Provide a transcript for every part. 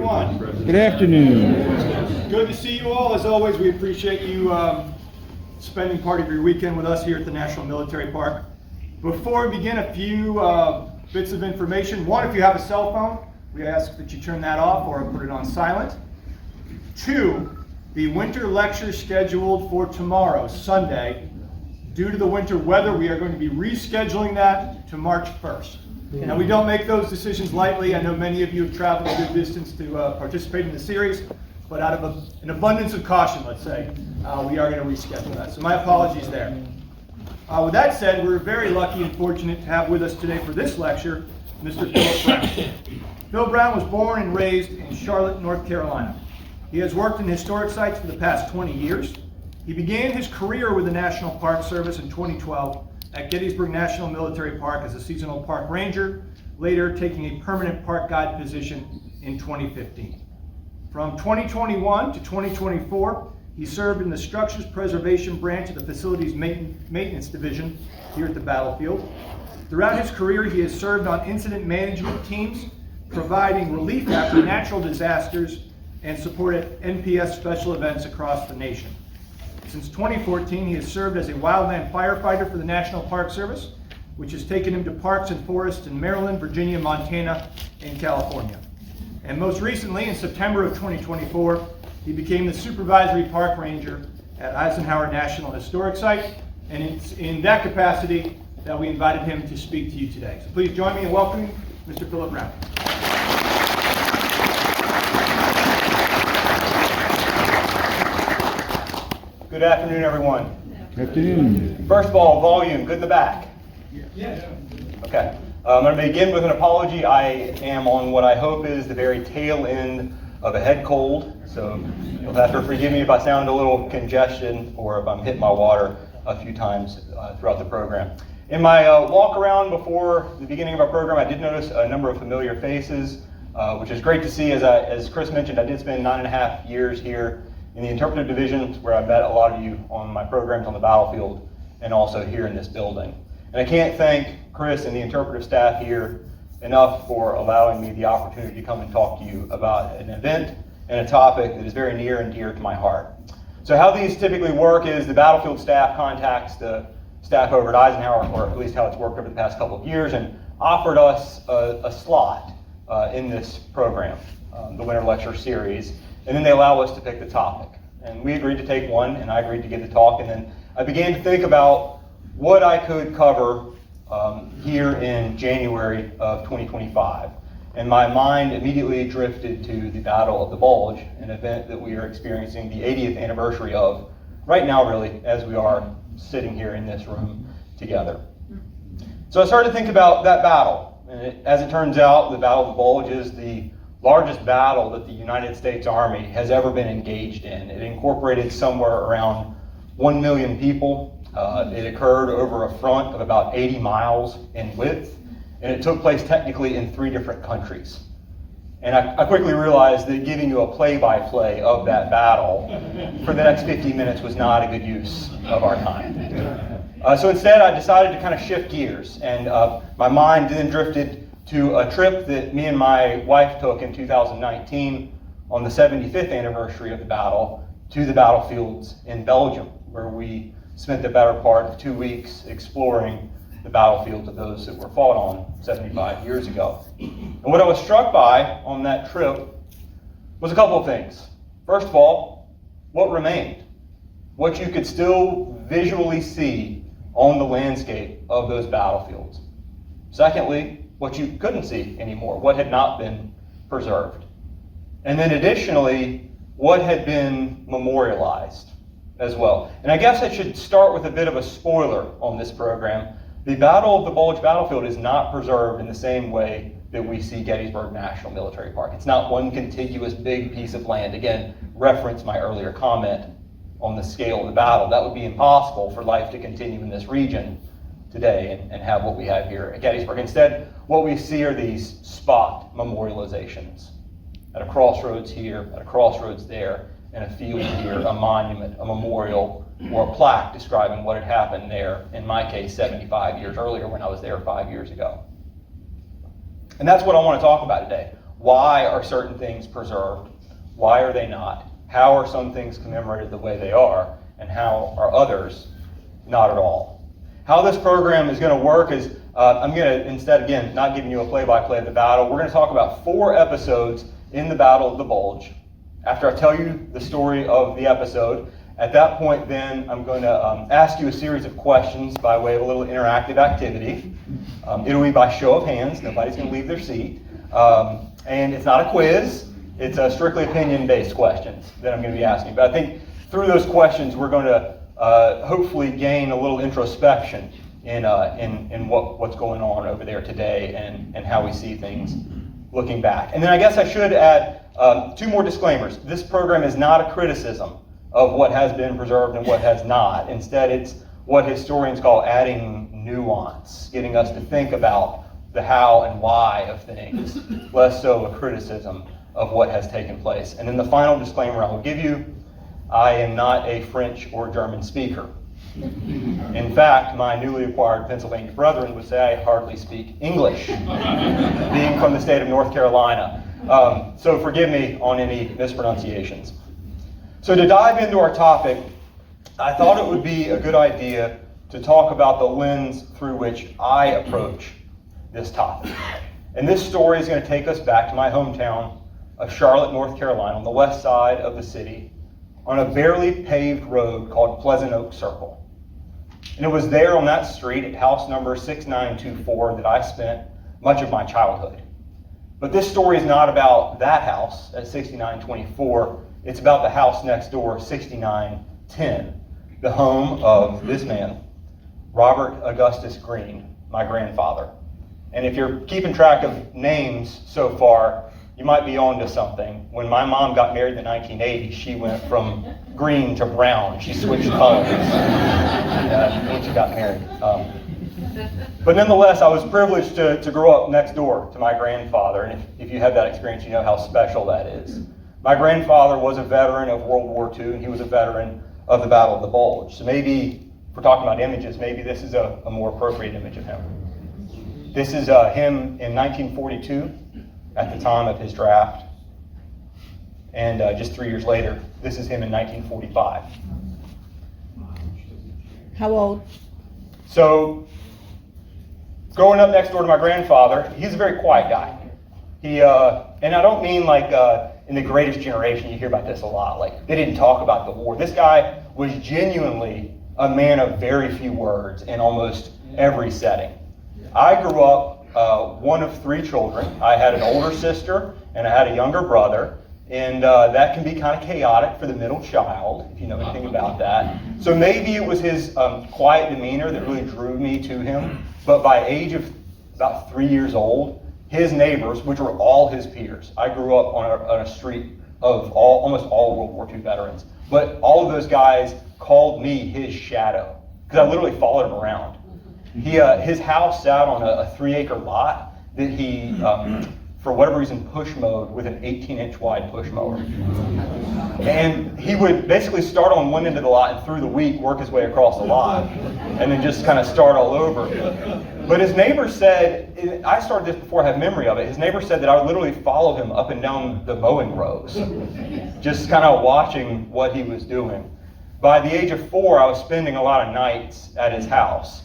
everyone. Good afternoon. Good to see you all. As always, we appreciate you spending part of your weekend with us here at the National Military Park. Before we begin, a few bits of information. One, if you have a cell phone, we ask that you turn that off or put it on silent. Two, the winter lecture scheduled for tomorrow, Sunday. Due to the winter weather, we are going to be rescheduling that to March 1st. Now, we don't make those decisions lightly. I know many of you have traveled a good distance to participate in the series, but out of an abundance of caution, let's say, we are going to reschedule that. So my apologies there. With that said, we're very lucky and fortunate to have with us today for this lecture, Mr. Philip Brown. Phil Brown was born and raised in Charlotte, North Carolina. He has worked in historic sites for the past 20 years. He began his career with the National Park Service in 2012 at Gettysburg National Military Park as a seasonal park ranger, later taking a permanent park guide position in 2015. From 2021 to 2024, he served in the Structures Preservation Branch of the Facilities Maintenance Division here at the battlefield. Throughout his career, he has served on incident management teams, providing relief after natural disasters, and supported NPS special events across the nation. Since 2014, he has served as a wildland firefighter for the National Park Service, which has taken him to parks and forests in Maryland, Virginia, Montana, and California. And most recently, in September of 2024, he became the supervisory park ranger at Eisenhower National Historic Site, and it's in that capacity that we invited him to speak to you today. So please join me in welcoming Mr. Philip Brown. Good afternoon, everyone. Good afternoon. First of all, volume, good in the back? Yeah. Okay. I'm going to begin with an apology. I am on what I hope is the very tail end of a head cold, so you'll have to forgive me if I sound a little congestion or if I'm hitting my water a few times throughout the program. In my walk around before the beginning of our program, I did notice a number of familiar faces, which is great to see. As Chris mentioned, I did spend 9.5 years here in the interpretive division, where I met a lot of you on my programs on the battlefield and also here in this building. And I can't thank Chris and the interpretive staff here enough for allowing me the opportunity to come and talk to you about an event and a topic that is very near and dear to my heart. So how these typically work is the battlefield staff contacts the staff over at Eisenhower, or at least how it's worked over the past couple of years, and offered us a slot in this program, the Winter Lecture Series. And then they allow us to pick the topic. And we agreed to take one, and I agreed to give the talk. And then I began to think about what I could cover here in January of 2025. And my mind immediately drifted to the Battle of the Bulge, an event that we are experiencing the 80th anniversary of right now, really, as we are sitting here in this room together. So I started to think about that battle. And as it turns out, the Battle of the Bulge is the largest battle that the United States Army has ever been engaged in. It incorporated somewhere around 1 million people. It occurred over a front of about 80 miles in width, and it took place technically in 3 different countries. And I quickly realized that giving you a play-by-play of that battle for the next 50 minutes was not a good use of our time. So instead, I decided to kind of shift gears, and my mind then drifted to a trip that me and my wife took in 2019 on the 75th anniversary of the battle to the battlefields in Belgium, where we spent the better part of 2 weeks exploring the battlefields of those that were fought on 75 years ago. And what I was struck by on that trip was a couple of things. First of all, what remained, what you could still visually see on the landscape of those battlefields. Secondly, what you couldn't see anymore, what had not been preserved. And then additionally, what had been memorialized as well. And I guess I should start with a bit of a spoiler on this program. The Battle of the Bulge battlefield is not preserved in the same way that we see Gettysburg National Military Park. It's not one contiguous big piece of land. Again, reference my earlier comment on the scale of the battle. That would be impossible for life to continue in this region today and have what we have here at Gettysburg. Instead, what we see are these spot memorializations at a crossroads here, at a crossroads there, and a field here, a monument, a memorial, or a plaque describing what had happened there, in my case, 75 years earlier when I was there 5 years ago. And that's what I want to talk about today. Why are certain things preserved? Why are they not? How are some things commemorated the way they are? And how are others not at all? How this program is going to work is I'm going to, instead, again, not giving you a play-by-play of the battle, we're going to talk about 4 episodes in the Battle of the Bulge. After I tell you the story of the episode, at that point then I'm going to ask you a series of questions by way of a little interactive activity. It'll be by show of hands. Nobody's going to leave their seat. And it's not a quiz. It's strictly opinion-based questions that I'm going to be asking. But I think through those questions we're going to hopefully gain a little introspection in what's going on over there today and how we see things looking back. And then I guess I should add 2 more disclaimers. This program is not a criticism of what has been preserved and what has not. Instead, it's what historians call adding nuance, getting us to think about the how and why of things, less so a criticism of what has taken place. And then the final disclaimer I will give you, I am not a French or German speaker. In fact, my newly acquired Pennsylvania brethren would say I hardly speak English, being from the state of North Carolina. So forgive me on any mispronunciations. So to dive into our topic, I thought it would be a good idea to talk about the lens through which I approach this topic. And this story is going to take us back to my hometown of Charlotte, North Carolina, on the west side of the city, on a barely paved road called Pleasant Oak Circle. And it was there on that street at house number 6924 that I spent much of my childhood. But this story is not about that house at 6924. It's about the house next door, 6910, the home of this man, Robert Augustus Green, my grandfather. And if you're keeping track of names so far, you might be on to something. When my mom got married in the 1980s, she went from green to brown. She switched colors when she got married. But nonetheless, I was privileged to grow up next door to my grandfather. And if you have that experience, you know how special that is. My grandfather was a veteran of World War II, and he was a veteran of the Battle of the Bulge. So maybe, if we're talking about images, maybe this is a more appropriate image of him. This is him in 1942, at the time of his draft. And just 3 years later, this is him in 1945. How old? So, growing up next door to my grandfather, he's a very quiet guy. He, and I don't mean like in The Greatest Generation, you hear about this a lot, like they didn't talk about the war. This guy was genuinely a man of very few words in almost every setting. I grew up one of 3 children. I had an older sister and I had a younger brother, and that can be kind of chaotic for the middle child, if you know anything about that. So maybe it was his quiet demeanor that really drew me to him, but by age of about 3 years old, his neighbors, which were all his peers, I grew up on a street of almost all World War II veterans, but all of those guys called me his shadow, because I literally followed him around. His house sat on a 3-acre lot that he, for whatever reason, push mowed with an 18-inch wide push mower. And he would basically start on one end of the lot and through the week work his way across the lot and then just kind of start all over. But his neighbor said, I started this before I had memory of it, his neighbor said that I would literally follow him up and down the mowing rows, just kind of watching what he was doing. By the age of 4, I was spending a lot of nights at his house.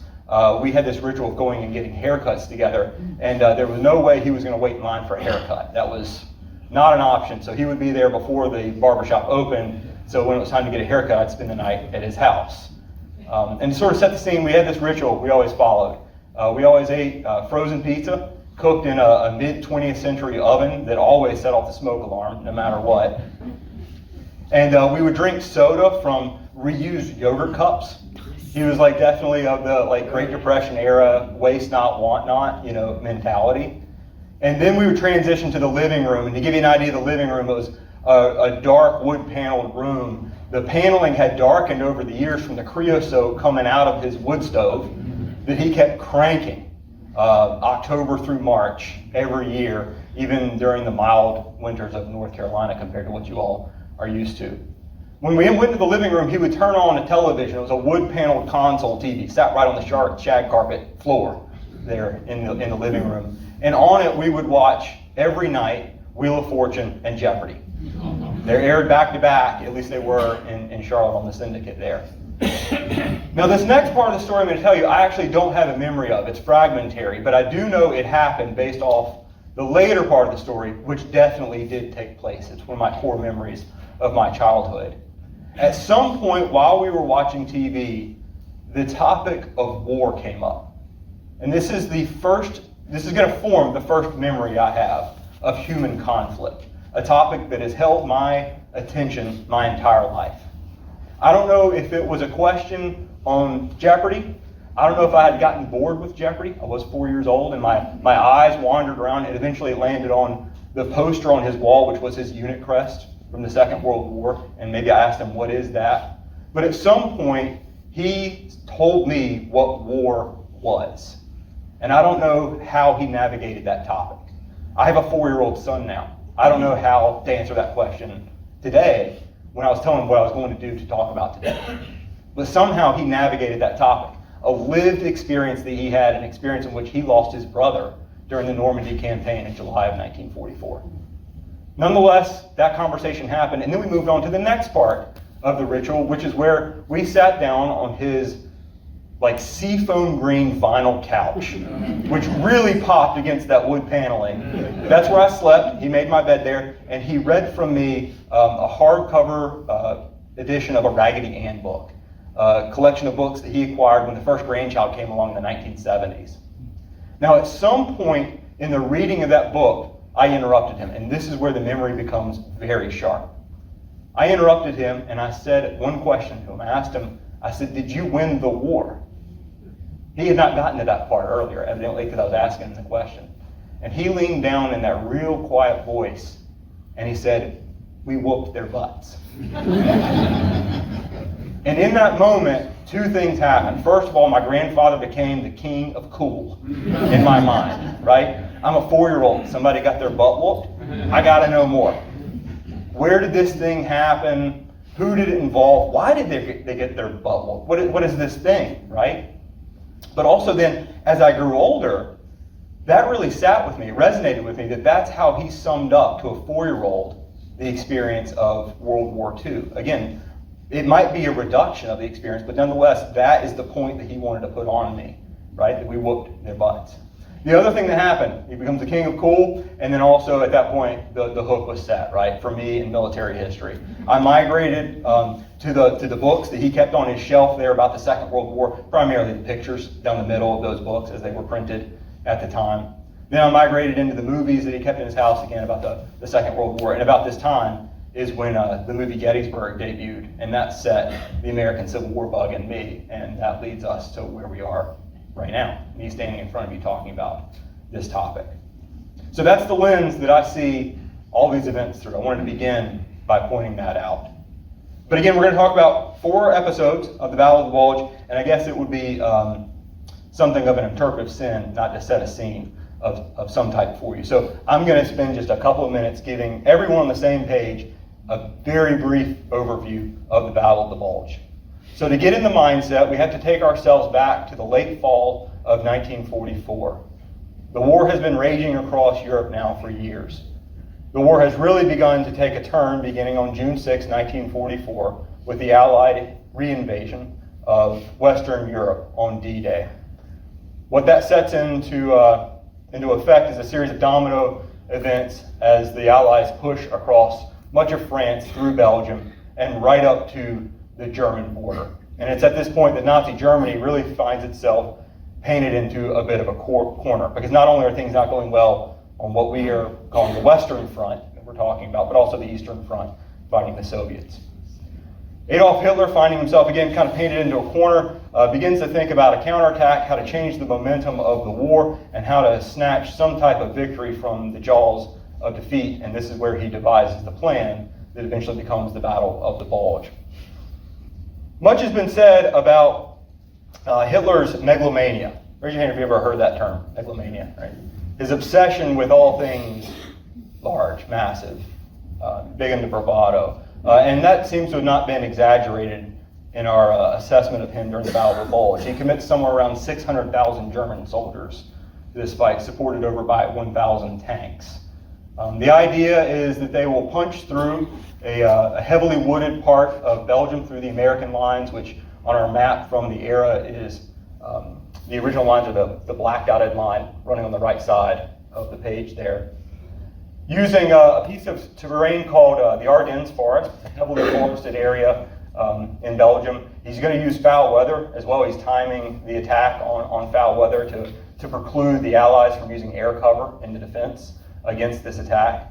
We had this ritual of going and getting haircuts together, and there was no way he was going to wait in line for a haircut. That was not an option. So he would be there before the barbershop opened. So when it was time to get a haircut, I'd spend the night at his house. And to sort of set the scene, we had this ritual we always followed. We always ate frozen pizza, cooked in a mid-20th century oven that always set off the smoke alarm, no matter what. And we would drink soda from reused yogurt cups. He was like definitely of the like Great Depression era, waste not, want not, mentality. And then we would transition to the living room. And to give you an idea of the living room, it was a dark wood-paneled room. The paneling had darkened over the years from the creosote coming out of his wood stove that he kept cranking October through March every year, even during the mild winters of North Carolina compared to what you all are used to. When we went to the living room, he would turn on a television. It was a wood-paneled console TV, sat right on the shag carpet floor there in the living room. And on it, we would watch every night Wheel of Fortune, and Jeopardy. They're aired back to back, at least they were in Charlotte on the Syndicate there. Now this next part of the story I'm going to tell you, I actually don't have a memory of. It's fragmentary, but I do know it happened based off the later part of the story, which definitely did take place. It's one of my core memories of my childhood. At some point while we were watching TV, the topic of war came up. And this is going to form the first memory I have of human conflict, a topic that has held my attention my entire life. I don't know if it was a question on Jeopardy. I don't know if I had gotten bored with Jeopardy. I was 4 years old and my eyes wandered around and eventually landed on the poster on his wall, which was his unit crest from the Second World War. And maybe I asked him, what is that? But at some point, he told me what war was. And I don't know how he navigated that topic. I have a 4-year-old son now. I don't know how to answer that question today when I was telling him what I was going to do to talk about today. But somehow he navigated that topic. A lived experience that he had, an experience in which he lost his brother during the Normandy campaign in July of 1944. Nonetheless, that conversation happened, and then we moved on to the next part of the ritual, which is where we sat down on his seafoam green vinyl couch, which really popped against that wood paneling. That's where I slept. He made my bed there, and he read from me a hardcover edition of a Raggedy Ann book, a collection of books that he acquired when the first grandchild came along in the 1970s. Now, at some point in the reading of that book, I interrupted him, and this is where the memory becomes very sharp. I interrupted him, and I said one question to him. I asked him, I said, did you win the war? He had not gotten to that part earlier, evidently, because I was asking him the question. And he leaned down in that real quiet voice, and he said, we whooped their butts. And in that moment, two things happened. First of all, my grandfather became the king of cool in my mind, right? I'm a 4-year-old. Somebody got their butt whooped. I got to know more. Where did this thing happen? Who did it involve? Why did they get their butt whooped? What is this thing, right? But also then, as I grew older, that really sat with me, resonated with me, that's how he summed up to a 4-year-old the experience of World War II. Again, it might be a reduction of the experience, but nonetheless, that is the point that he wanted to put on me, right? That we whooped their butts. The other thing that happened, he becomes the king of cool, and then also at that point, the hook was set, right, for me in military history. I migrated to the books that he kept on his shelf there about the Second World War, primarily the pictures down the middle of those books as they were printed at the time. Then I migrated into the movies that he kept in his house, again, about the Second World War, and about this time is when the movie Gettysburg debuted, and that set the American Civil War bug in me, and that leads us to where we are right now, me standing in front of you talking about this topic. So that's the lens that I see all these events through. I wanted to begin by pointing that out. But again, we're going to talk about 4 episodes of the Battle of the Bulge, and I guess it would be something of an interpretive sin not to set a scene of some type for you. So I'm going to spend just a couple of minutes giving everyone on the same page a very brief overview of the Battle of the Bulge. So to get in the mindset, we have to take ourselves back to the late fall of 1944. The war has been raging across Europe now for years. The war has really begun to take a turn beginning on June 6, 1944, with the Allied reinvasion of Western Europe on D-Day. What that sets into effect is a series of domino events as the Allies push across much of France through Belgium and right up to the German border. And it's at this point that Nazi Germany really finds itself painted into a bit of a corner, because not only are things not going well on what we are calling the Western Front that we're talking about, but also the Eastern Front fighting the Soviets. Adolf Hitler, finding himself again kind of painted into a corner, begins to think about a counterattack, how to change the momentum of the war, and how to snatch some type of victory from the jaws of defeat. And this is where he devises the plan that eventually becomes the Battle of the Bulge. Much has been said about Hitler's megalomania. Raise your hand if you ever heard that term, megalomania, right? His obsession with all things large, massive, big into bravado. And that seems to have not been exaggerated in our assessment of him during the Battle of the Bulge. He commits somewhere around 600,000 German soldiers to this fight, supported over by 1,000 tanks. The idea is that they will punch through a heavily wooded part of Belgium through the American lines, which on our map from the era is the original lines are the black dotted line running on the right side of the page there. Using a piece of terrain called the Ardennes Forest, a heavily forested area in Belgium. He's going to use foul weather as well. He's timing the attack on foul weather to preclude the Allies from using air cover in the defense against this attack.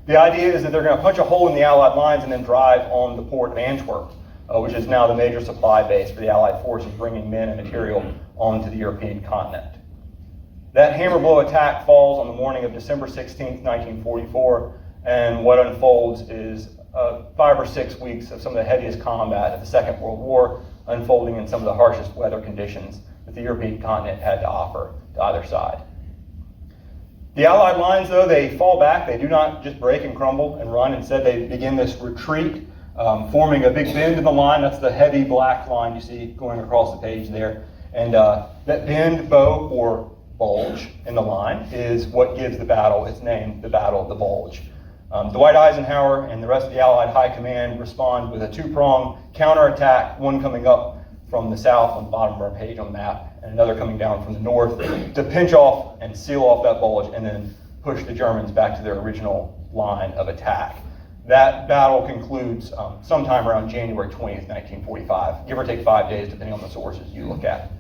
The idea is that they're going to punch a hole in the Allied lines and then drive on the port of Antwerp, which is now the major supply base for the Allied forces bringing men and material onto the European continent. That hammer blow attack falls on the morning of December 16th, 1944, and what unfolds is 5 or 6 weeks of some of the heaviest combat of the Second World War, unfolding in some of the harshest weather conditions that the European continent had to offer to either side. The Allied lines, though, they fall back. They do not just break and crumble and run. Instead, they begin this retreat, forming a big bend in the line. That's the heavy black line you see going across the page there. And that bend, bow, or bulge in the line is what gives the battle its name, the Battle of the Bulge. Dwight Eisenhower and the rest of the Allied High Command respond with a two-pronged counterattack, one coming up from the south on the bottom of our page on the map, and another coming down from the north to pinch off and seal off that bulge and then push the Germans back to their original line of attack. That battle concludes sometime around January 20th, 1945, give or take 5 days, depending on the sources you look at.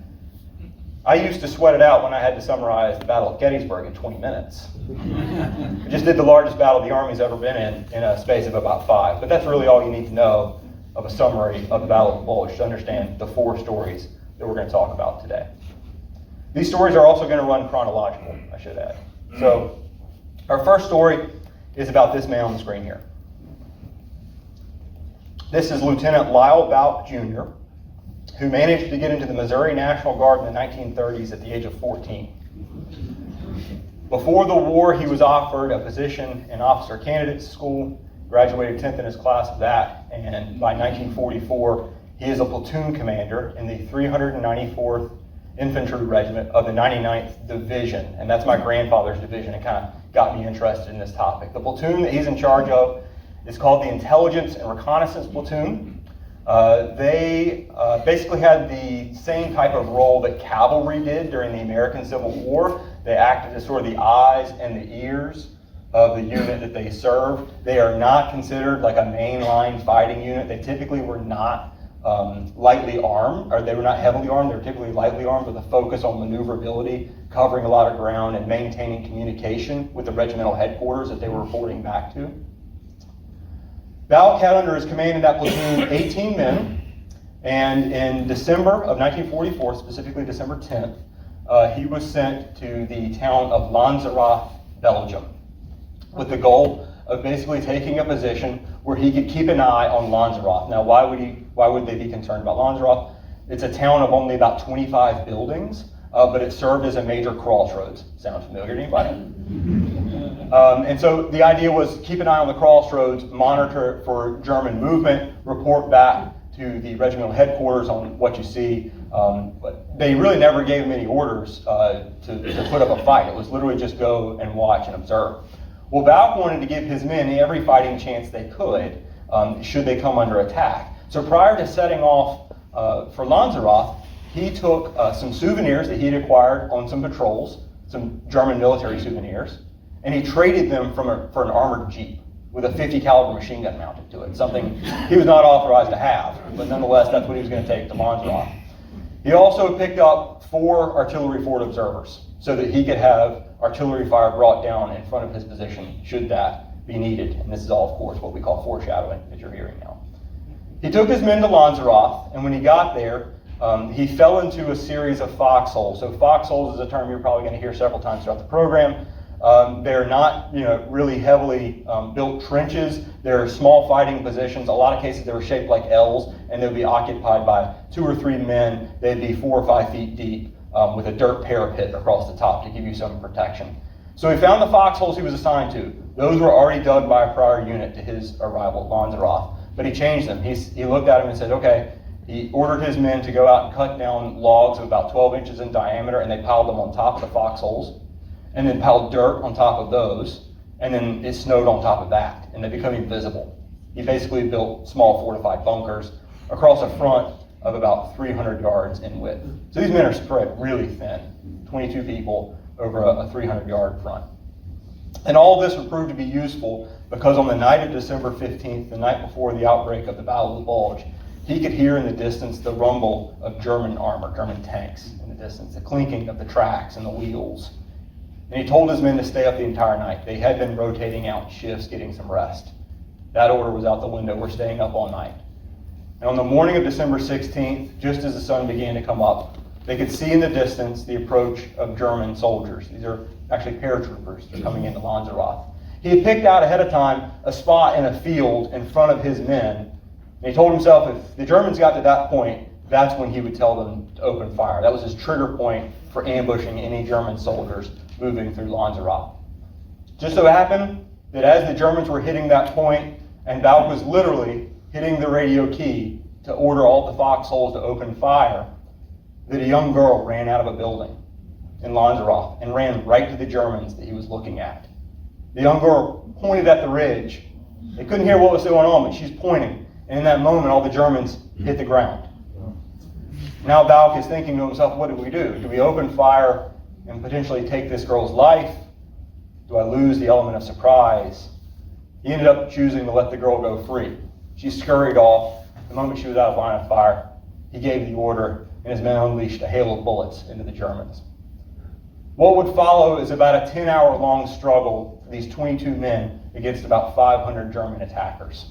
I used to sweat it out when I had to summarize the Battle of Gettysburg in 20 minutes. I just did the largest battle the Army's ever been in a space of about 5. But that's really all you need to know of a summary of the Battle of the Bulge to understand the 4 stories that we're going to talk about today. These stories are also going to run chronological, I should add. So our first story is about this man on the screen here. This is Lieutenant Lyle Bouck Jr., who managed to get into the Missouri National Guard in the 1930s at the age of 14. Before the war, he was offered a position in officer candidate school, graduated 10th in his class of that, and by 1944, he is a platoon commander in the 394th Infantry Regiment of the 99th Division, and that's my grandfather's division. It kind of got me interested in this topic. The platoon that he's in charge of is called the Intelligence and Reconnaissance Platoon. They basically had the same type of role that cavalry did during the American Civil War. They acted as sort of the eyes and the ears of the unit that they served. They are not considered like a mainline fighting unit. They typically were not lightly armed, or they were not heavily armed. They were typically lightly armed with a focus on maneuverability, covering a lot of ground, and maintaining communication with the regimental headquarters that they were reporting back to. Bouck had under his command in that platoon 18 men, and in December of 1944, specifically December 10th, he was sent to the town of Lonsroth, Belgium, with the goal of basically taking a position where he could keep an eye on Lonsroth. Now, why would they be concerned about Lonsroth? It's a town of only about 25 buildings, but it served as a major crossroads. Sound familiar to anybody? And so the idea was keep an eye on the crossroads, monitor for German movement, report back to the regimental headquarters on what you see. But they really never gave him any orders to put up a fight. It was literally just go and watch and observe. Well, Bouck wanted to give his men every fighting chance they could should they come under attack. So prior to setting off for Lonsroth, he took some souvenirs that he had acquired on some patrols, some German military souvenirs, and he traded them for an armored Jeep with a 50 caliber machine gun mounted to it, something he was not authorized to have, but nonetheless, that's what he was going to take to Lonsroth. He also picked up 4 artillery fort observers so that he could have artillery fire brought down in front of his position should that be needed. And this is all, of course, what we call foreshadowing that you're hearing now. He took his men to Lonsroth, and when he got there, he fell into a series of foxholes. So foxholes is a term you're probably going to hear several times throughout the program. They're not, really heavily built trenches. They're small fighting positions. A lot of cases they were shaped like L's, and they would be occupied by 2 or 3 men. They'd be 4 or 5 feet deep with a dirt parapet across the top to give you some protection. So he found the foxholes he was assigned to. Those were already dug by a prior unit to his arrival at Lonsroth, but he changed them. He looked at them and said, okay. He ordered his men to go out and cut down logs of about 12 inches in diameter, and they piled them on top of the foxholes, and then piled dirt on top of those, and then it snowed on top of that, and they become invisible. He basically built small fortified bunkers across a front of about 300 yards in width. So these men are spread really thin, 22 people over a 300-yard front. And all this would prove to be useful because on the night of December 15th, the night before the outbreak of the Battle of the Bulge, he could hear in the distance the rumble of German armor, German tanks in the distance, the clinking of the tracks and the wheels. And he told his men to stay up the entire night. They had been rotating out shifts, getting some rest. That order was out the window. We're staying up all night. And on the morning of December 16th, just as the sun began to come up, they could see in the distance the approach of German soldiers. These are actually paratroopers. They're coming into Lonsroth. He had picked out ahead of time a spot in a field in front of his men. And he told himself if the Germans got to that point, that's when he would tell them to open fire. That was his trigger point for ambushing any German soldiers moving through Lonsroth. Just so happened that as the Germans were hitting that point, and Bulge was literally hitting the radio key to order all the foxholes to open fire, that a young girl ran out of a building in Lonsroth and ran right to the Germans that he was looking at. The young girl pointed at the ridge. They couldn't hear what was going on, but she's pointing. And in that moment, all the Germans hit the ground. Now Bulge is thinking to himself, what do we do? Do we open fire and potentially take this girl's life? Do I lose the element of surprise? He ended up choosing to let the girl go free. She scurried off. The moment she was out of line of fire, he gave the order, and his men unleashed a hail of bullets into the Germans. What would follow is about a 10-hour-long struggle for these 22 men against about 500 German attackers.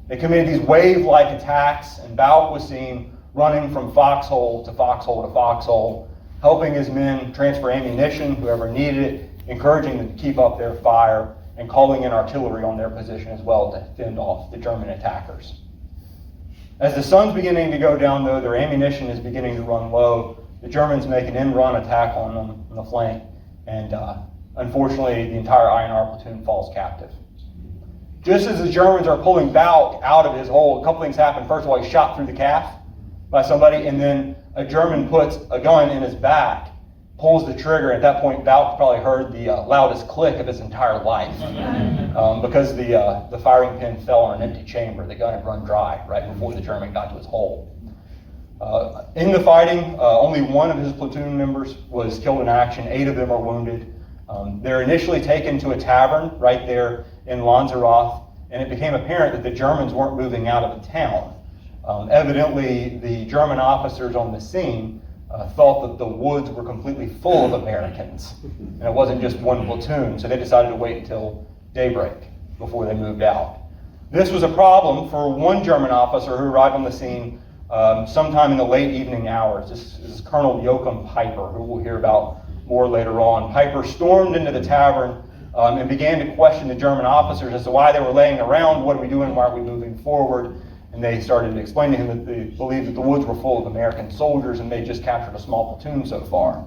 They committed these wave-like attacks, and Bulge was seen running from foxhole to foxhole to foxhole, helping his men transfer ammunition, whoever needed it, encouraging them to keep up their fire, and calling in artillery on their position as well to fend off the German attackers. As the sun's beginning to go down, though, their ammunition is beginning to run low. The Germans make an end-run attack on them on the flank, and unfortunately, the entire INR platoon falls captive. Just as the Germans are pulling Bulge out of his hole, a couple things happen. First of all, he's shot through the calf by somebody, and then a German puts a gun in his back, pulls the trigger. At that point, Bulge probably heard the loudest click of his entire life because the firing pin fell on an empty chamber. The gun had run dry right before the German got to his hole. In the fighting, only one of his platoon members was killed in action. 8 of them are wounded. They're initially taken to a tavern right there in Lonsroth, and it became apparent that the Germans weren't moving out of the town. Evidently, the German officers on the scene thought that the woods were completely full of Americans, and it wasn't just one platoon, so they decided to wait until daybreak before they moved out. This was a problem for one German officer who arrived on the scene sometime in the late evening hours. This is Colonel Joachim Piper, who we'll hear about more later on. Piper stormed into the tavern and began to question the German officers as to why they were laying around, what are we doing, why are we moving forward? And they started to explain to him that they believed that the woods were full of American soldiers and they just captured a small platoon so far.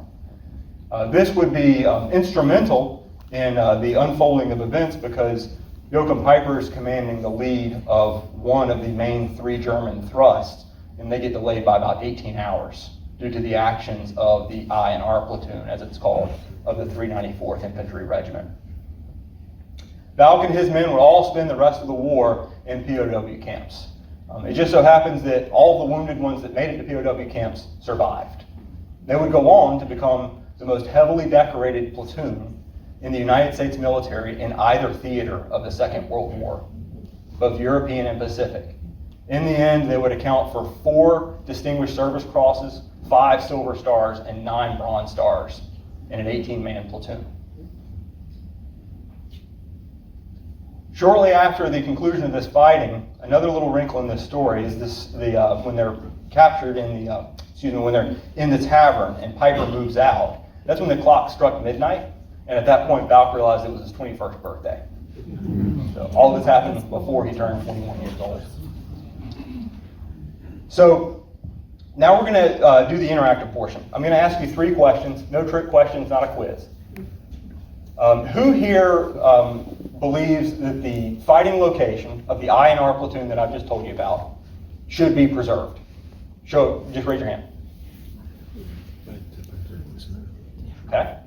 This would be instrumental in the unfolding of events because Joachim Piper is commanding the lead of one of the main 3 German thrusts, and they get delayed by about 18 hours due to the actions of the INR platoon, as it's called, of the 394th Infantry Regiment. Bulge and his men would all spend the rest of the war in POW camps. It just so happens that all the wounded ones that made it to POW camps survived. They would go on to become the most heavily decorated platoon in the United States military in either theater of the Second World War, both European and Pacific. In the end, they would account for 4 Distinguished Service Crosses, 5 Silver Stars, and 9 Bronze Stars in an 18-man platoon. Shortly after the conclusion of this fighting, another little wrinkle in this story is when they're captured when they're in the tavern and Piper moves out. That's when the clock struck midnight, and at that point, Bulge realized it was his 21st birthday. So all this happened before he turned 21 years old. So now we're going to do the interactive portion. I'm going to ask you 3 questions, no trick questions, not a quiz. Who here believes that the fighting location of the INR platoon that I've just told you about should be preserved? Just raise your hand. Okay.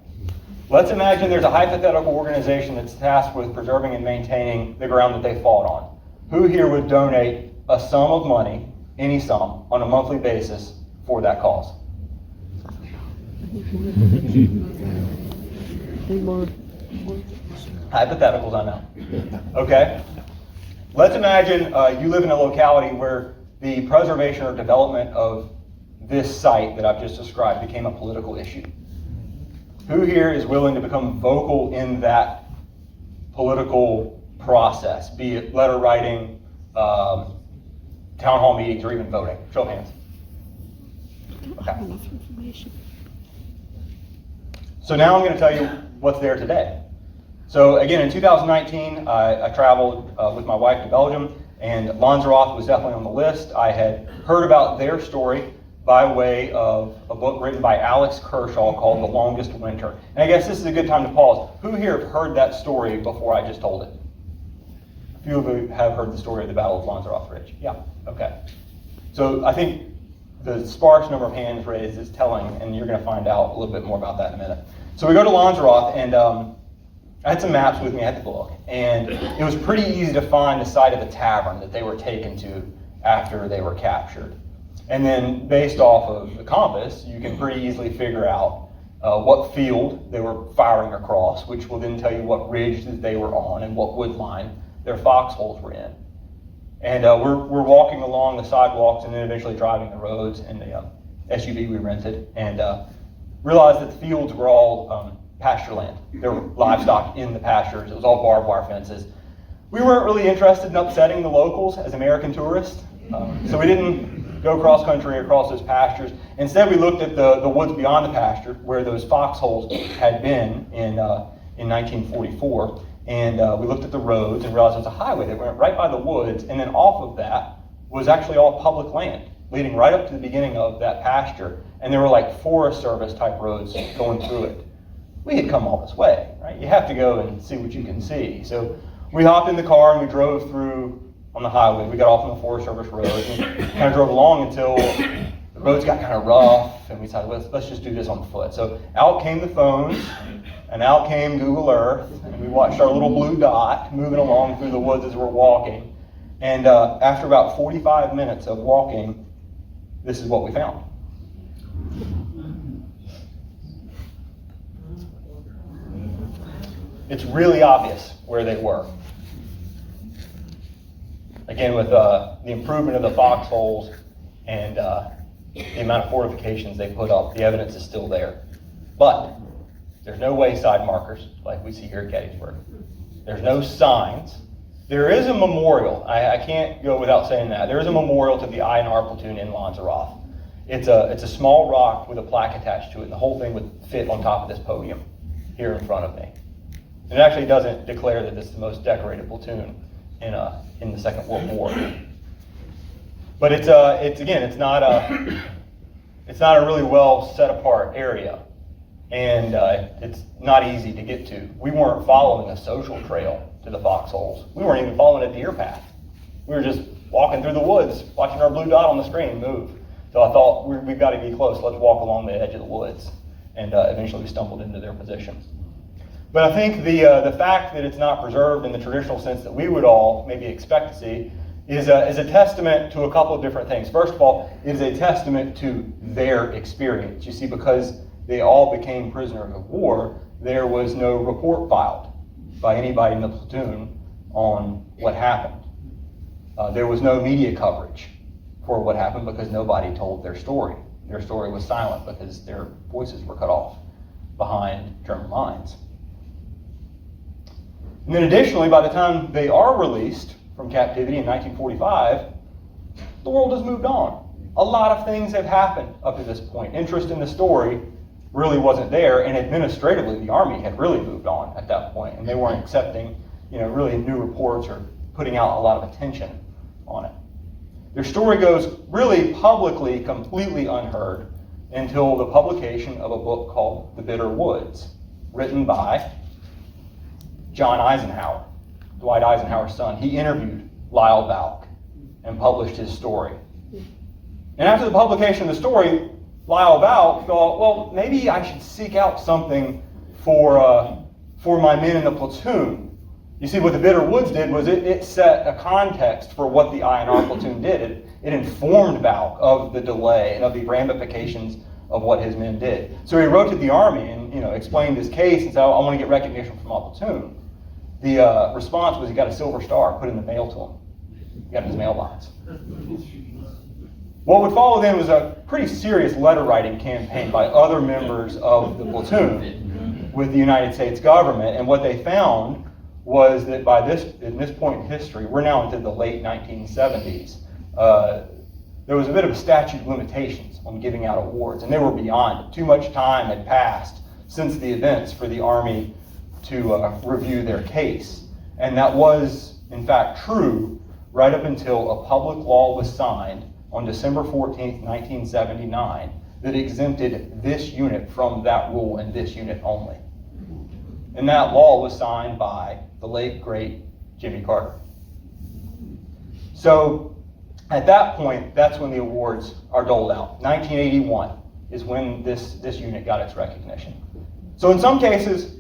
Let's imagine there's a hypothetical organization that's tasked with preserving and maintaining the ground that they fought on. Who here would donate a sum of money, any sum, on a monthly basis for that cause? Hypotheticals, I know. Okay. Let's imagine you live in a locality where the preservation or development of this site that I've just described became a political issue. Who here is willing to become vocal in that political process, be it letter writing, town hall meetings, or even voting? Show of hands. Okay. So now I'm going to tell you what's there today. So again, in 2019, I traveled with my wife to Belgium, and Lonsroth was definitely on the list. I had heard about their story by way of a book written by Alex Kershaw called The Longest Winter. And I guess this is a good time to pause. Who here have heard that story before I just told it? A few of you have heard the story of the Battle of Lonsroth Ridge. Yeah, okay. So I think the sparse number of hands raised is telling, and you're going to find out a little bit more about that in a minute. So we go to Lonsroth, and I had some maps with me, I had the book, and it was pretty easy to find the site of the tavern that they were taken to after they were captured. And then based off of the compass, you can pretty easily figure out what field they were firing across, which will then tell you what ridge that they were on and what wood line their foxholes were in. And we're walking along the sidewalks and then eventually driving the roads in the SUV we rented, and realized that the fields were all pasture land. There were livestock in the pastures. It was all barbed wire fences. We weren't really interested in upsetting the locals as American tourists, so we didn't go cross country across those pastures. Instead, we looked at the woods beyond the pasture where those foxholes had been in 1944, and we looked at the roads and realized there was a highway that went right by the woods, and then off of that was actually all public land leading right up to the beginning of that pasture, and there were like Forest Service type roads going through it. We had come all this way, right? You have to go and see what you can see. So we hopped in the car and we drove through on the highway. We got off on the Forest Service road and kind of drove along until the roads got kind of rough, and we decided, let's just do this on foot. So out came the phones, and out came Google Earth, and we watched our little blue dot moving along through the woods as we're walking. And after about 45 minutes of walking, this is what we found. It's really obvious where they were. Again, with the improvement of the foxholes and the amount of fortifications they put up, the evidence is still there. But there's no wayside markers like we see here at Gettysburg. There's no signs. There is a memorial. I can't go without saying that. There is a memorial to the I&R platoon in Lonsroth. It's a small rock with a plaque attached to it, and the whole thing would fit on top of this podium here in front of me. And it actually doesn't declare that this is the most decorated platoon in the Second World War. But it's not a really well set apart area, and it's not easy to get to. We weren't following a social trail to the foxholes. We weren't even following a deer path. We were just walking through the woods, watching our blue dot on the screen move. So I thought, we've got to be close. Let's walk along the edge of the woods. And eventually we stumbled into their positions. But I think the fact that it's not preserved in the traditional sense that we would all maybe expect to see is a testament to a couple of different things. First of all, it is a testament to their experience. You see, because they all became prisoners of war, there was no report filed by anybody in the platoon on what happened. There was no media coverage for what happened because nobody told their story. Their story was silent because their voices were cut off behind German lines. And then additionally, by the time they are released from captivity in 1945, the world has moved on. A lot of things have happened up to this point. Interest in the story really wasn't there, and administratively, the Army had really moved on at that point, and they weren't accepting, really new reports or putting out a lot of attention on it. Their story goes really publicly completely unheard until the publication of a book called The Bitter Woods, written by John Eisenhower, Dwight Eisenhower's son. He interviewed Lyle Valk and published his story. And after the publication of the story, Lyle Valk thought, well, maybe I should seek out something for my men in the platoon. You see, what the Bitter Woods did was it set a context for what the INR platoon did. It informed Balk of the delay and of the ramifications of what his men did. So he wrote to the Army and explained his case and said, I want to get recognition from my platoon. The response was he got a silver star put in the mail to him. He got in his mailbox. What would follow then was a pretty serious letter writing campaign by other members of the platoon with the United States government, and what they found was that in this point in history, we're now into the late 1970s, there was a bit of a statute of limitations on giving out awards, and they were beyond it. Too much time had passed since the events for the Army to review their case. And that was, in fact, true right up until a public law was signed on December 14th, 1979, that exempted this unit from that rule and this unit only. And that law was signed by the late, great Jimmy Carter. So at that point, that's when the awards are doled out. 1981 is when this unit got its recognition. So in some cases,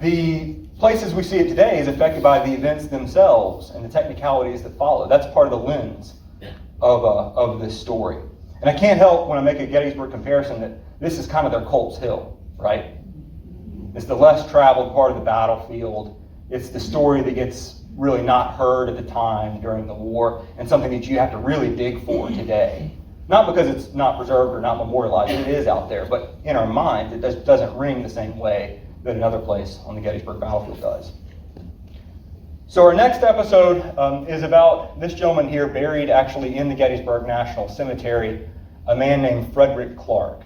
the places we see it today is affected by the events themselves and the technicalities that follow. That's part of the lens of this story. And I can't help when I make a Gettysburg comparison that this is kind of their Colts Hill, right? It's the less traveled part of the battlefield. It's the story that gets really not heard at the time during the war, and something that you have to really dig for today. Not because it's not preserved or not memorialized, it is out there, but in our minds it doesn't ring the same way that another place on the Gettysburg battlefield does. So our next episode is about this gentleman here buried actually in the Gettysburg National Cemetery, a man named Frederick Clark,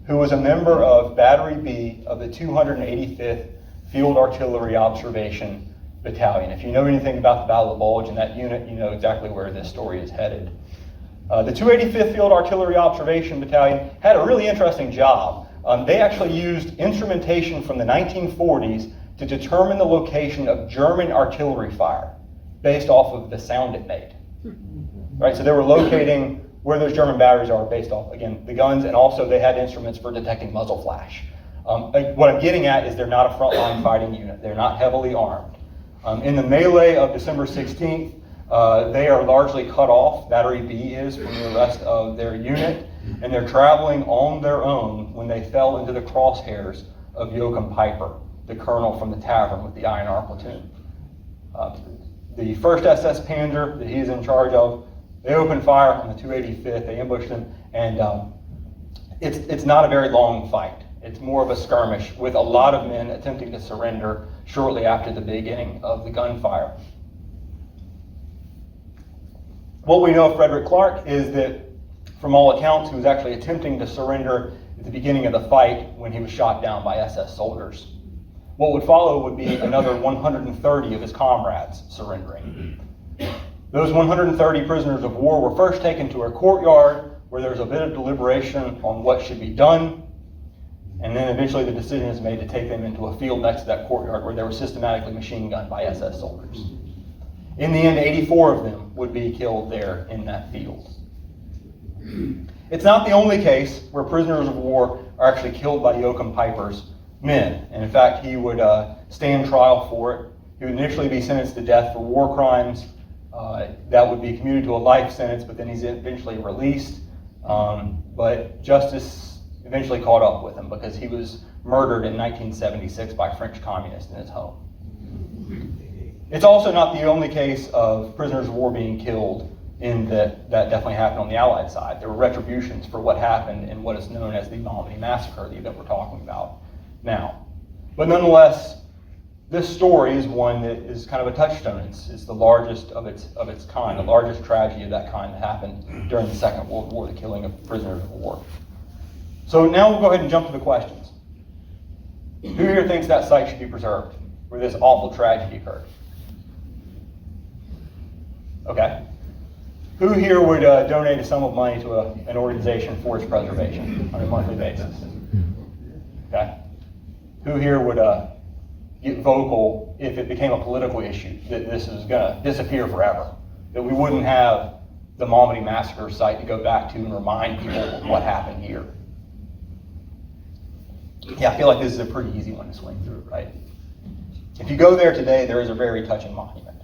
who was a member of Battery B of the 285th Field Artillery Observation Battalion. If you know anything about the Battle of the Bulge and that unit, you know exactly where this story is headed. The 285th Field Artillery Observation Battalion had a really interesting job. They actually used instrumentation from the 1940s to determine the location of German artillery fire based off of the sound it made. Right, so they were locating where those German batteries are based off, again, the guns, and also they had instruments for detecting muzzle flash. What I'm getting at is they're not a frontline fighting unit. They're not heavily armed. In the melee of December 16th, they are largely cut off, Battery B is, from the rest of their unit, and they're traveling on their own when they fell into the crosshairs of Joachim Piper, the colonel from the tavern with the INR platoon. The 1st SS Panzer that he's in charge of, they open fire on the 285th, they ambush them, and it's not a very long fight. It's more of a skirmish with a lot of men attempting to surrender shortly after the beginning of the gunfire. What we know of Frederick Clark is that, from all accounts, he was actually attempting to surrender at the beginning of the fight when he was shot down by SS soldiers. What would follow would be another 130 of his comrades surrendering. Those 130 prisoners of war were first taken to a courtyard where there was a bit of deliberation on what should be done, and then eventually the decision is made to take them into a field next to that courtyard where they were systematically machine gunned by SS soldiers. In the end, 84 of them would be killed there in that field. It's not the only case where prisoners of war are actually killed by Joachim Piper's men. And in fact, he would stand trial for it. He would initially be sentenced to death for war crimes. That would be commuted to a life sentence, but then he's eventually released. But justice eventually caught up with him because he was murdered in 1976 by French communists in his home. It's also not the only case of prisoners of war being killed in that definitely happened on the Allied side. There were retributions for what happened in what is known as the Malmedy massacre, the event we're talking about now. But nonetheless, this story is one that is kind of a touchstone. It's the largest of its kind, the largest tragedy of that kind that happened during the Second World War, the killing of prisoners of war. So now we'll go ahead and jump to the questions. Who here thinks that site should be preserved, where this awful tragedy occurred? Okay. Who here would donate a sum of money to an organization for its preservation on a monthly basis? Okay. Who here would get vocal if it became a political issue that this is going to disappear forever, that we wouldn't have the Malmedy massacre site to go back to and remind people of what happened here? Yeah, I feel like this is a pretty easy one to swing through, right? If you go there today, there is a very touching monument.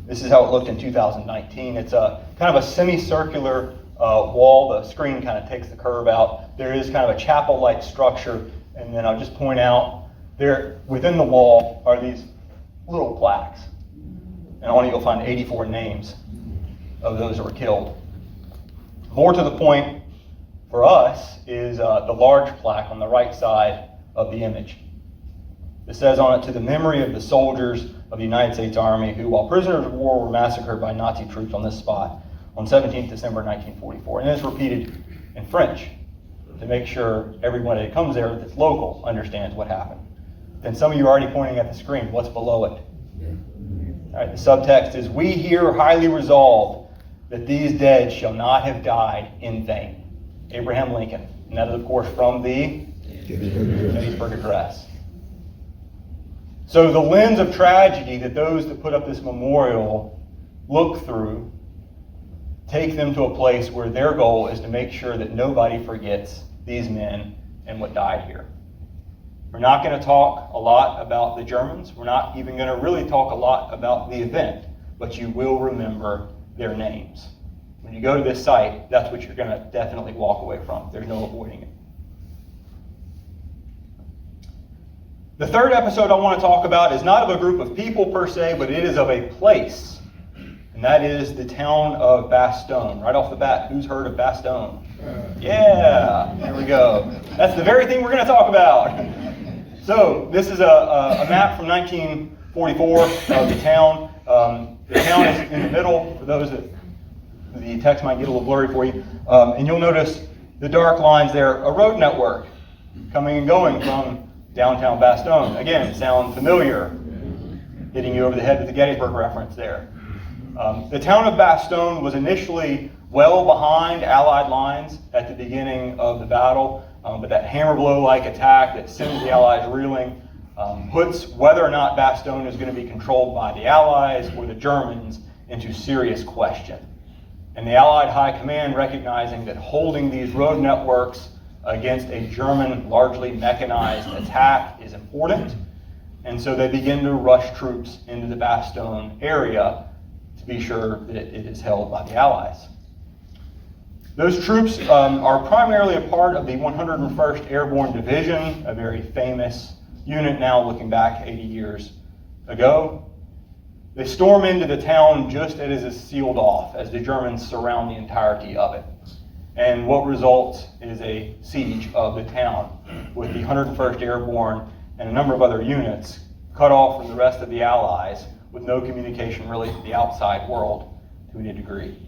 This is how it looked in 2019. It's a kind of a semicircular wall. The screen kind of takes the curve out. There is kind of a chapel-like structure, and then I'll just point out there within the wall are these little plaques, and on it you'll find 84 names of those that were killed. More to the point for us is the large plaque on the right side of the image. It says on it, "To the memory of the soldiers of the United States Army who, while prisoners of war, were massacred by Nazi troops on this spot on 17th December 1944. And it's repeated in French to make sure everyone that comes there that's local understands what happened. Then some of you are already pointing at the screen. What's below it? All right, the subtext is, "We here highly resolve that these dead shall not have died in vain." Abraham Lincoln. And that is, of course, from the Gettysburg Address. So the lens of tragedy that those that put up this memorial look through take them to a place where their goal is to make sure that nobody forgets these men and what died here. We're not going to talk a lot about the Germans. We're not even going to really talk a lot about the event, but you will remember their names. When you go to this site, that's what you're going to definitely walk away from. There's no avoiding it. The third episode I want to talk about is not of a group of people per se, but it is of a place. And that is the town of Bastogne. Right off the bat, who's heard of Bastogne? Yeah, there we go. That's the very thing we're going to talk about. So this is a map from 1944 of the town. The town is in the middle, for those that the text might get a little blurry for you. And you'll notice the dark lines there, a road network coming and going from downtown Bastogne. Again, sound familiar? Hitting you over the head with the Gettysburg reference there. The town of Bastogne was initially well behind Allied lines at the beginning of the battle, but that hammer blow-like attack that sends the Allies reeling puts whether or not Bastogne is going to be controlled by the Allies or the Germans into serious question. And the Allied High Command, recognizing that holding these road networks against a German, largely mechanized attack is important, and so they begin to rush troops into the Bastogne area to be sure that it is held by the Allies. Those troops are primarily a part of the 101st Airborne Division, a very famous unit now looking back 80 years ago. They storm into the town just as it is sealed off, as the Germans surround the entirety of it. And what results is a siege of the town, with the 101st Airborne and a number of other units cut off from the rest of the Allies, with no communication really to the outside world to any degree.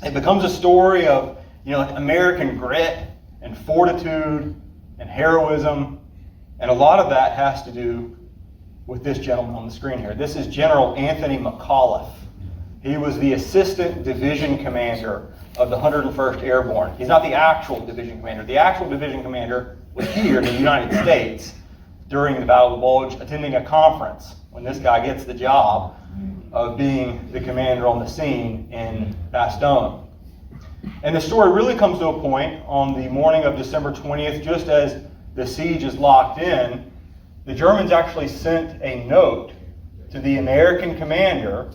It becomes a story of, like American grit and fortitude and heroism, and a lot of that has to do with this gentleman on the screen here. This is General Anthony McAuliffe. He was the assistant division commander of the 101st Airborne. He's not the actual division commander. The actual division commander was here in the United States during the Battle of the Bulge, attending a conference when this guy gets the job of being the commander on the scene in Bastogne. And the story really comes to a point on the morning of December 20th, just as the siege is locked in. The Germans actually sent a note to the American commander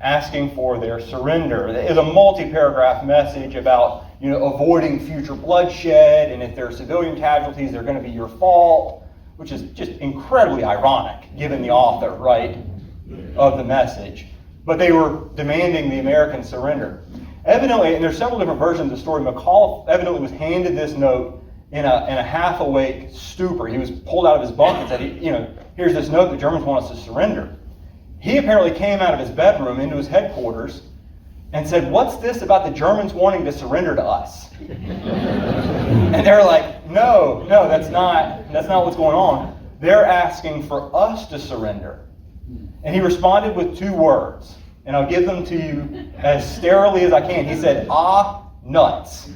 asking for their surrender. It is a multi-paragraph message about, avoiding future bloodshed, and if there are civilian casualties, they're going to be your fault, which is just incredibly ironic, given the author, right, of the message. But they were demanding the American surrender. Evidently, and there's several different versions of the story, McAuliffe evidently was handed this note in a half-awake stupor. He was pulled out of his bunk and said, here's this note, the Germans want us to surrender. He apparently came out of his bedroom into his headquarters and said, "What's this about the Germans wanting to surrender to us?" And they're like, no, that's not what's going on. They're asking for us to surrender. And he responded with 2 words, and I'll give them to you as sterilely as I can. He said, "Ah, nuts."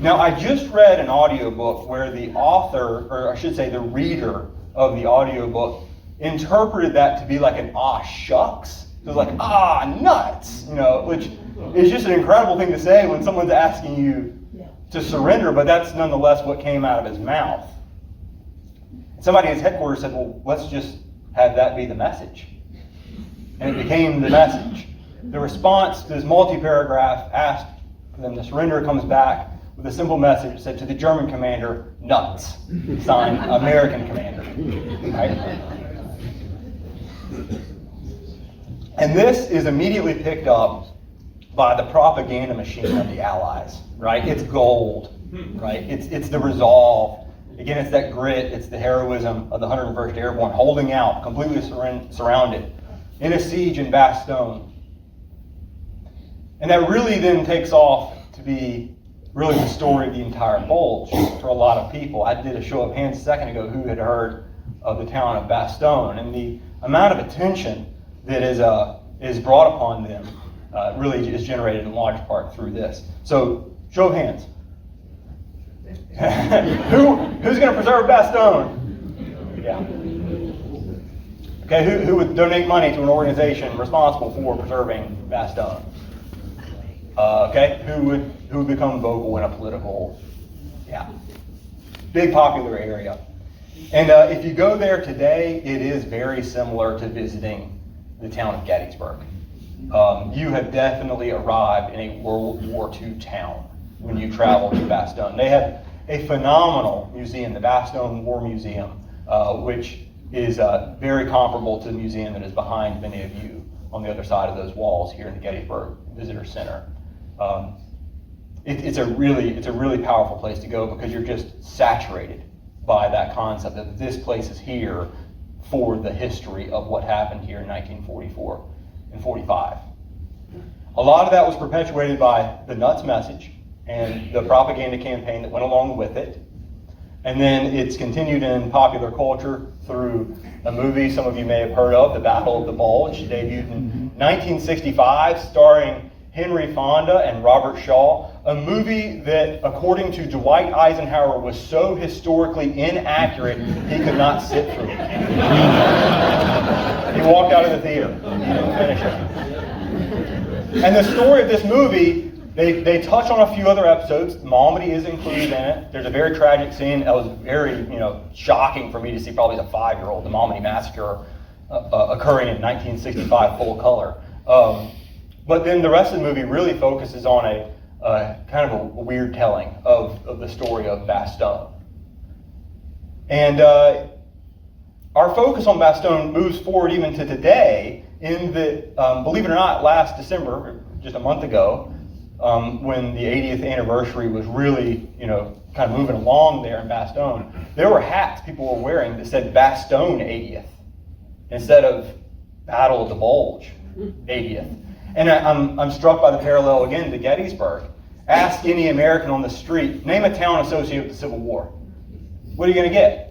Now, I just read an audiobook where the author, or I should say the reader of the audiobook, interpreted that to be like an "ah, shucks." It was like, "ah, nuts," which is just an incredible thing to say when someone's asking you to surrender, but that's nonetheless what came out of his mouth. Somebody at his headquarters said, well, let's just have that be the message. And it became the message. The response to this multi-paragraph asked for them to surrender comes back with a simple message that said, to the German commander, nuts. Signed, American commander. Right? And this is immediately picked up by the propaganda machine of the Allies. Right? It's gold. Right? It's the resolve. Again, it's that grit, it's the heroism of the 101st Airborne holding out, completely surrounded in a siege in Bastogne. And that really then takes off to be really the story of the entire Bulge for a lot of people. I did a show of hands a second ago who had heard of the town of Bastogne, and the amount of attention that is brought upon them really is generated in large part through this. So, show of hands. Who's going to preserve Bastogne? Yeah. Okay, who would donate money to an organization responsible for preserving Bastogne? Okay, who would become vocal in a political? Yeah. Big popular area. And if you go there today, it is very similar to visiting the town of Gettysburg. You have definitely arrived in a World War II town when you travel to Bastogne. They have a phenomenal museum, the Bastogne War Museum, which is very comparable to the museum that is behind many of you on the other side of those walls here in the Gettysburg Visitor Center. It's a really powerful place to go because you're just saturated by that concept that this place is here for the history of what happened here in 1944 and 45. A lot of that was perpetuated by the nuts message and the propaganda campaign that went along with it. And then it's continued in popular culture through a movie some of you may have heard of, The Battle of the Bulge, debuted in 1965, starring Henry Fonda and Robert Shaw, a movie that, according to Dwight Eisenhower, was so historically inaccurate he could not sit through it. He walked out of the theater. He didn't finish it. And the story of this movie, they touch on a few other episodes. Malmedy is included in it. There's a very tragic scene that was very, shocking for me to see, probably as a 5-year-old, the Malmedy massacre occurring in 1965 full color. But then the rest of the movie really focuses on a kind of a weird telling of the story of Bastogne. And our focus on Bastogne moves forward even to today in that, believe it or not, last December, just a month ago, when the 80th anniversary was really, kind of moving along there in Bastogne, there were hats people were wearing that said Bastogne 80th instead of Battle of the Bulge 80th. And I'm struck by the parallel again to Gettysburg. Ask any American on the street, name a town associated with the Civil War. What are you going to get?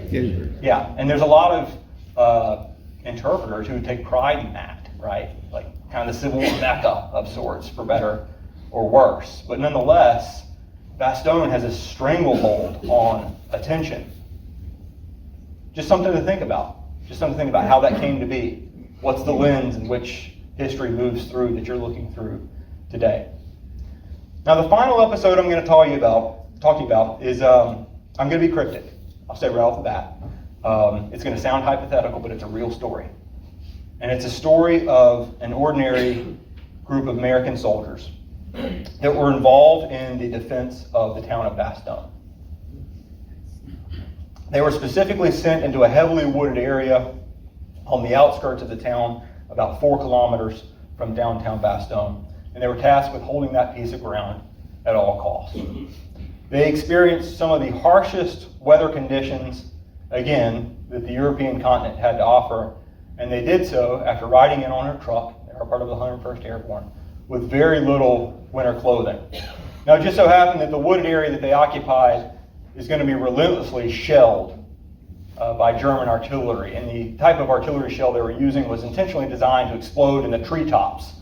Gettysburg. Yeah, and there's a lot of interpreters who take pride in that, right? Like kind of the Civil War mecca of sorts, for better or worse. But nonetheless, Bastogne has a stranglehold on attention. Just something to think about. Just something to think about how that came to be. What's the lens in which history moves through that you're looking through today? Now, the final episode I'm going to talk to you about is I'm going to be cryptic. I'll say right off the bat. It's going to sound hypothetical, but it's a real story. And it's a story of an ordinary group of American soldiers that were involved in the defense of the town of Bastogne. They were specifically sent into a heavily wooded area on the outskirts of the town, about 4 kilometers from downtown Bastogne, and they were tasked with holding that piece of ground at all costs. They experienced some of the harshest weather conditions, again, that the European continent had to offer, and they did so after riding in on a truck. They were part of the 101st Airborne, with very little winter clothing. Now, it just so happened that the wooded area that they occupied is going to be relentlessly shelled by German artillery, and the type of artillery shell they were using was intentionally designed to explode in the treetops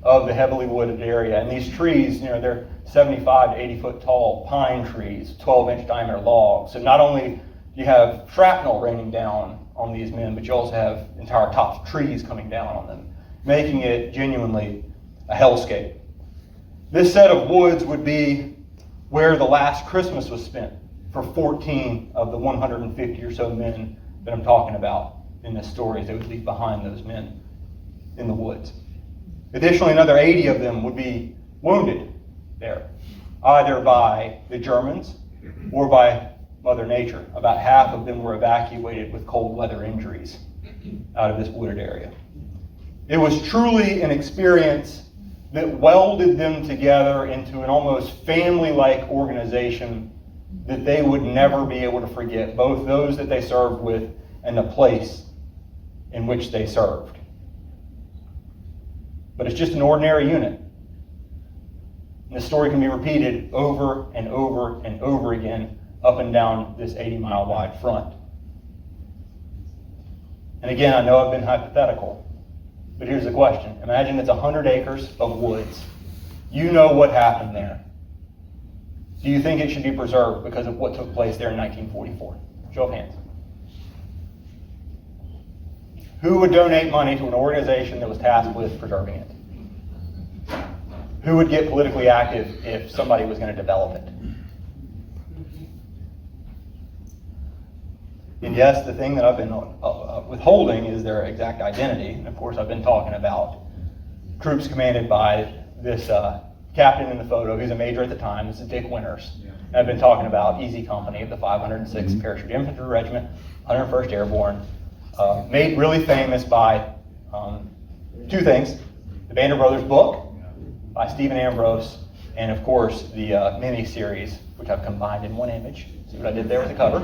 of the heavily wooded area. And these trees, they're 75 to 80 foot tall pine trees, 12-inch diameter logs. So not only do you have shrapnel raining down on these men, but you also have entire tops of trees coming down on them, making it genuinely a hellscape. This set of woods would be where the last Christmas was spent for 14 of the 150 or so men that I'm talking about in this story. They would leave behind those men in the woods. Additionally, another 80 of them would be wounded there, either by the Germans or by Mother Nature. About half of them were evacuated with cold weather injuries out of this wooded area. It was truly an experience that welded them together into an almost family-like organization that they would never be able to forget, both those that they served with and the place in which they served. But it's just an ordinary unit. And the story can be repeated over and over and over again up and down this 80-mile wide front. And again, I know I've been hypothetical, but here's the question. Imagine it's 100 acres of woods. You know what happened there. Do you think it should be preserved because of what took place there in 1944? Show of hands. Who would donate money to an organization that was tasked with preserving it? Who would get politically active if somebody was going to develop it? And yes, the thing that I've been withholding is their exact identity. And of course, I've been talking about troops commanded by this captain in the photo. He's a major at the time. This is Dick Winters. And I've been talking about Easy Company of the 506th Parachute Infantry Regiment, 101st Airborne, made really famous by two things: the Band of Brothers book by Stephen Ambrose, and of course the mini-series, which I've combined in one image. See what I did there with the cover?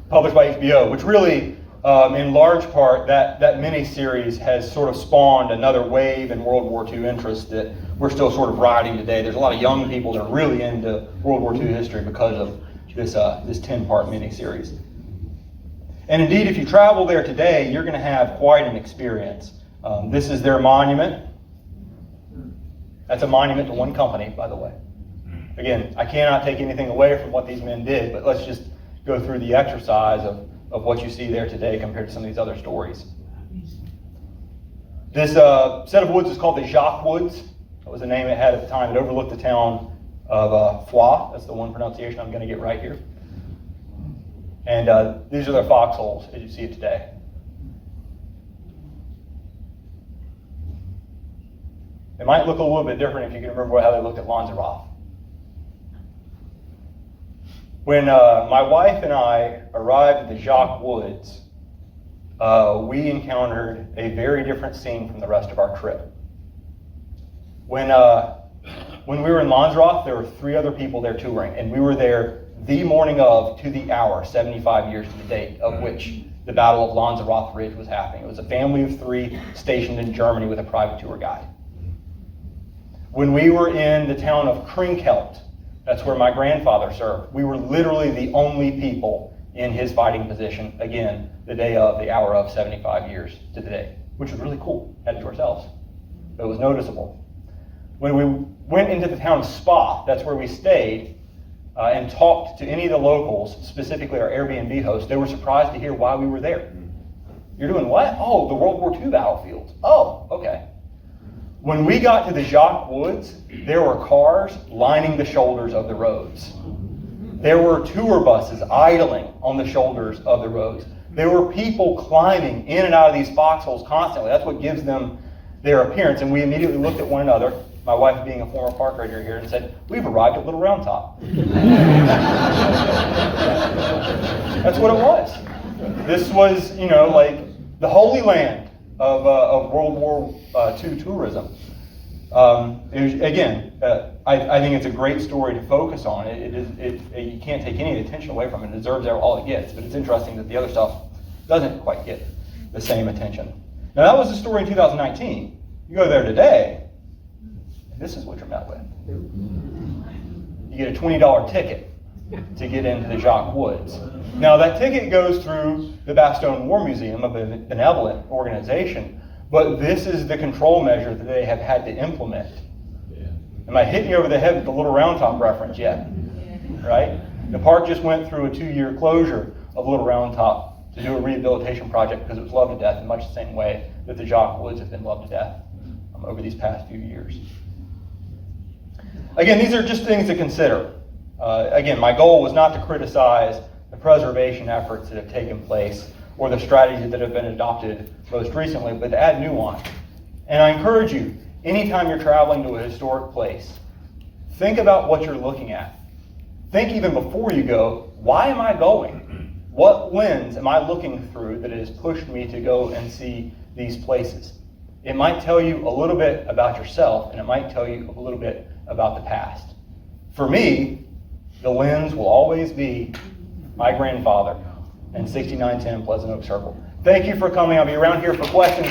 Published by HBO, which really, in large part, that mini-series has sort of spawned another wave in World War II interest that we're still sort of riding today. There's a lot of young people that are really into World War II history because of this 10-part mini-series. And indeed, if you travel there today, you're going to have quite an experience. This is their monument. That's a monument to one company, by the way. Again, I cannot take anything away from what these men did, but let's just go through the exercise of what you see there today compared to some of these other stories. This set of woods is called the Jacques Woods. That was the name it had at the time. It overlooked the town of Foix. That's the one pronunciation I'm going to get right here. And these are their foxholes as you see it today. It might look a little bit different if you can remember how they looked at Lonsroth. When my wife and I arrived at the Jacques Woods, we encountered a very different scene from the rest of our trip. When we were in Lonsroth, there were 3 other people there touring, and we were there the morning of, to the hour, 75 years to the date of which the Battle of Lonsroth Ridge was happening. It was a family of 3 stationed in Germany with a private tour guide. When we were in the town of Krinkelt, that's where my grandfather served, we were literally the only people in his fighting position, again, the day of, the hour of, 75 years to the day, which was really cool. Had it to ourselves. But it was noticeable. When we went into the town of Spa, that's where we stayed, and talked to any of the locals, specifically our Airbnb hosts, they were surprised to hear why we were there. You're doing what? Oh, the World War II battlefields. Oh, okay. When we got to the Jacques Woods, there were cars lining the shoulders of the roads. There were tour buses idling on the shoulders of the roads. There were people climbing in and out of these foxholes constantly. That's what gives them their appearance. And we immediately looked at one another, my wife being a former park ranger here, and said, "We've arrived at Little Round Top." That's what it was. This was, like the Holy Land of World War II tourism. Again, I think it's a great story to focus on. You can't take any attention away from it. It deserves all it gets, but it's interesting that the other stuff doesn't quite get the same attention. Now, that was the story in 2019. You go there today, and this is what you're met with. You get a $20 ticket to get into the Jacques Woods. Now, that ticket goes through the Bastogne War Museum, a benevolent organization, but this is the control measure that they have had to implement. Yeah. Am I hitting you over the head with the Little Round Top reference yet? Yeah. Right? The park just went through a 2-year closure of Little Round Top to do a rehabilitation project because it was loved to death in much the same way that the Jacques Woods have been loved to death over these past few years. Again, these are just things to consider. Again, my goal was not to criticize the preservation efforts that have taken place or the strategies that have been adopted most recently, but to add nuance. And I encourage you, anytime you're traveling to a historic place, think about what you're looking at. Think even before you go, why am I going? What lens am I looking through that has pushed me to go and see these places? It might tell you a little bit about yourself, and it might tell you a little bit about the past. For me, the lens will always be my grandfather and 6910 Pleasant Oak Circle. Thank you for coming. I'll be around here for questions.